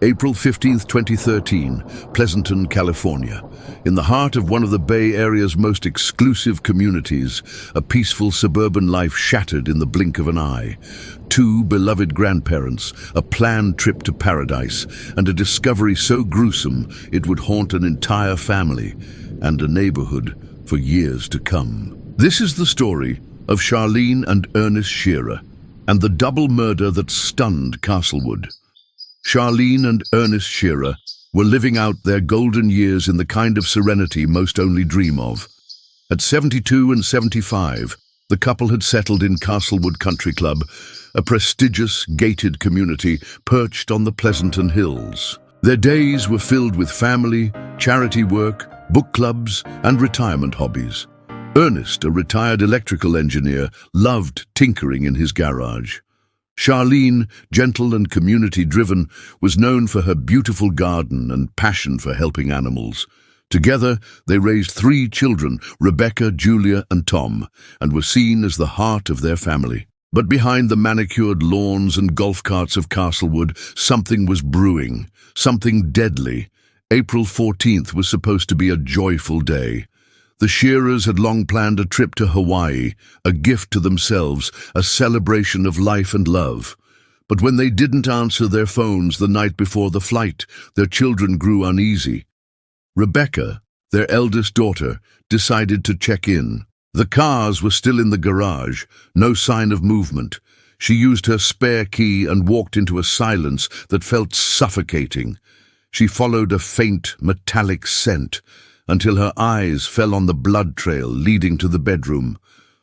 April 15, 2013, Pleasanton, California. In the heart of one of the Bay Area's most exclusive communities, a peaceful suburban life shattered in the blink of an eye. Two beloved grandparents, a planned trip to paradise, and a discovery so gruesome it would haunt an entire family and a neighborhood for years to come. This is the story of Charlene and Ernest Shearer, and the double murder that stunned Castlewood. Charlene and Ernest Shearer were living out their golden years in the kind of serenity most only dream of. At 72 and 75, the couple had settled in Castlewood Country Club, a prestigious, gated community perched on the Pleasanton hills. Their days were filled with family, charity work, book clubs, and retirement hobbies. Ernest, a retired electrical engineer, loved tinkering in his garage. Charlene, gentle and community-driven, was known for her beautiful garden and passion for helping animals. Together, they raised 3 children, Rebecca, Julia, and Tom, and were seen as the heart of their family. But behind the manicured lawns and golf carts of Castlewood, something was brewing, something deadly. April 14th was supposed to be a joyful day. The Shearers had long planned a trip to Hawaii, a gift to themselves, a celebration of life and love. But when they didn't answer their phones the night before the flight, their children grew uneasy. Rebecca, their eldest daughter, decided to check in. The cars were still in the garage, no sign of movement. She used her spare key and walked into a silence that felt suffocating. She followed a faint, metallic scent, until her eyes fell on the blood trail leading to the bedroom.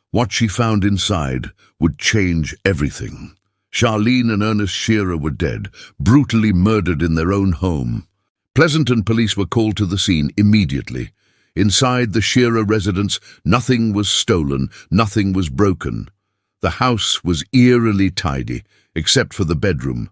What she found inside would change everything. Charlene and Ernest Shearer were dead, brutally murdered in their own home. Pleasanton police were called to the scene immediately. Inside the Shearer residence, nothing was stolen, nothing was broken. The house was eerily tidy, except for the bedroom.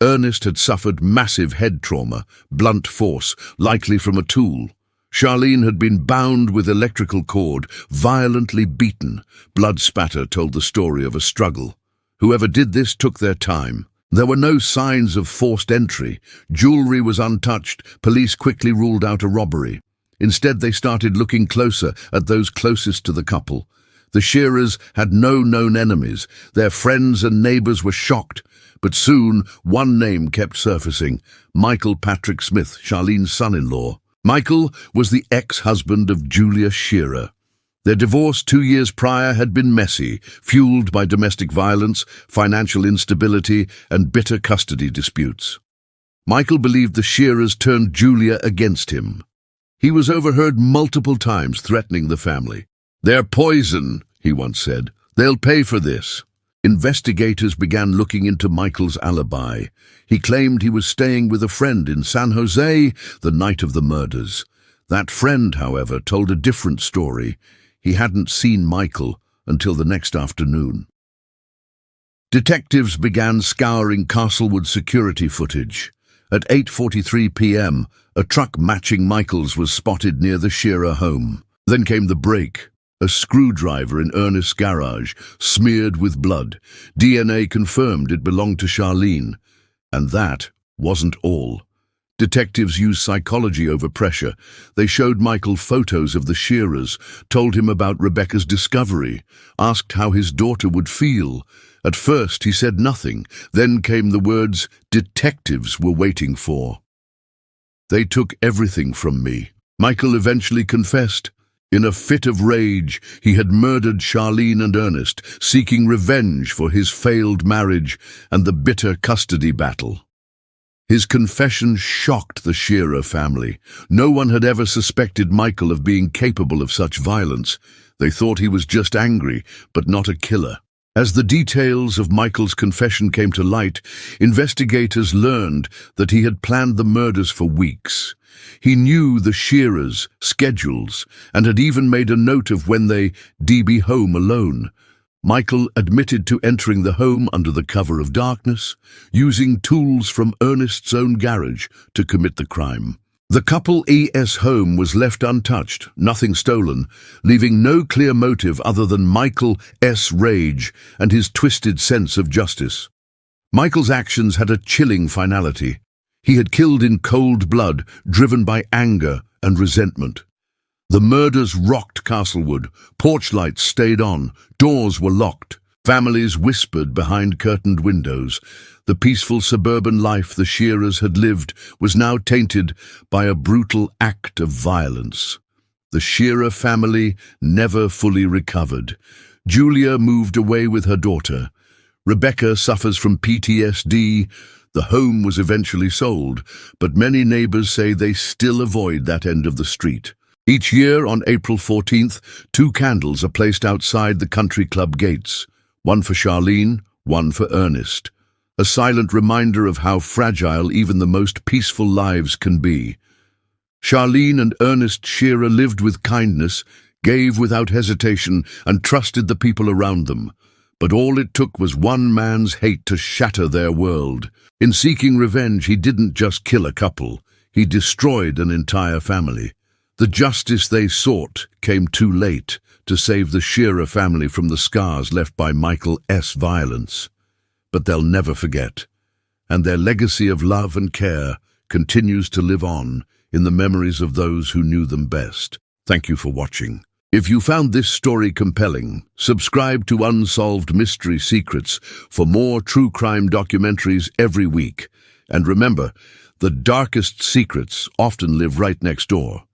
Ernest had suffered massive head trauma, blunt force, likely from a tool. Charlene had been bound with electrical cord, violently beaten. Blood spatter told the story of a struggle. Whoever did this took their time. There were no signs of forced entry. Jewelry was untouched. Police quickly ruled out a robbery. Instead, they started looking closer at those closest to the couple. The Shearers had no known enemies. Their friends and neighbors were shocked. But soon, one name kept surfacing: Michael Patrick Smith, Charlene's son-in-law. Michael was the ex-husband of Julia Shearer. Their divorce 2 years prior had been messy, fueled by domestic violence, financial instability, and bitter custody disputes. Michael believed the Shearers turned Julia against him. He was overheard multiple times threatening the family. "They're poison," he once said. "They'll pay for this." Investigators began looking into Michael's alibi. He claimed he was staying with a friend in San Jose the night of the murders. That friend, however, told a different story. He hadn't seen Michael until the next afternoon. Detectives began scouring Castlewood security footage. At 8:43 p.m., a truck matching Michael's was spotted near the Shearer home. Then came the break. A screwdriver in Ernest's garage, smeared with blood. DNA confirmed it belonged to Charlene. And that wasn't all. Detectives used psychology over pressure. They showed Michael photos of the Shearers, told him about Rebecca's discovery, asked how his daughter would feel. At first he said nothing. Then came the words detectives were waiting for. "They took everything from me." Michael eventually confessed. In a fit of rage, he had murdered Charlene and Ernest, seeking revenge for his failed marriage and the bitter custody battle. His confession shocked the Shearer family. No one had ever suspected Michael of being capable of such violence. They thought he was just angry, but not a killer. As the details of Michael's confession came to light, investigators learned that he had planned the murders for weeks. He knew the Shearers' schedules and had even made a note of when they'd be home alone. Michael admitted to entering the home under the cover of darkness, using tools from Ernest's own garage to commit the crime. The couple's home was left untouched, nothing stolen, leaving no clear motive other than Michael's rage and his twisted sense of justice. Michael's actions had a chilling finality. He had killed in cold blood, driven by anger and resentment. The murders rocked Castlewood. Porch lights stayed on, doors were locked. Families whispered behind curtained windows. The peaceful suburban life the Shearers had lived was now tainted by a brutal act of violence. The Shearer family never fully recovered. Julia moved away with her daughter. Rebecca suffers from PTSD. The home was eventually sold, but many neighbors say they still avoid that end of the street. Each year on April 14th, 2 candles are placed outside the country club gates. One for Charlene, one for Ernest. A silent reminder of how fragile even the most peaceful lives can be. Charlene and Ernest Shearer lived with kindness, gave without hesitation, and trusted the people around them. But all it took was one man's hate to shatter their world. In seeking revenge, he didn't just kill a couple. He destroyed an entire family. The justice they sought came too late to save the Shearer family from the scars left by Michael S. violence. But they'll never forget. And their legacy of love and care continues to live on in the memories of those who knew them best. Thank you for watching. If you found this story compelling, subscribe to Unsolved Mystery Secrets for more true crime documentaries every week. And remember, the darkest secrets often live right next door.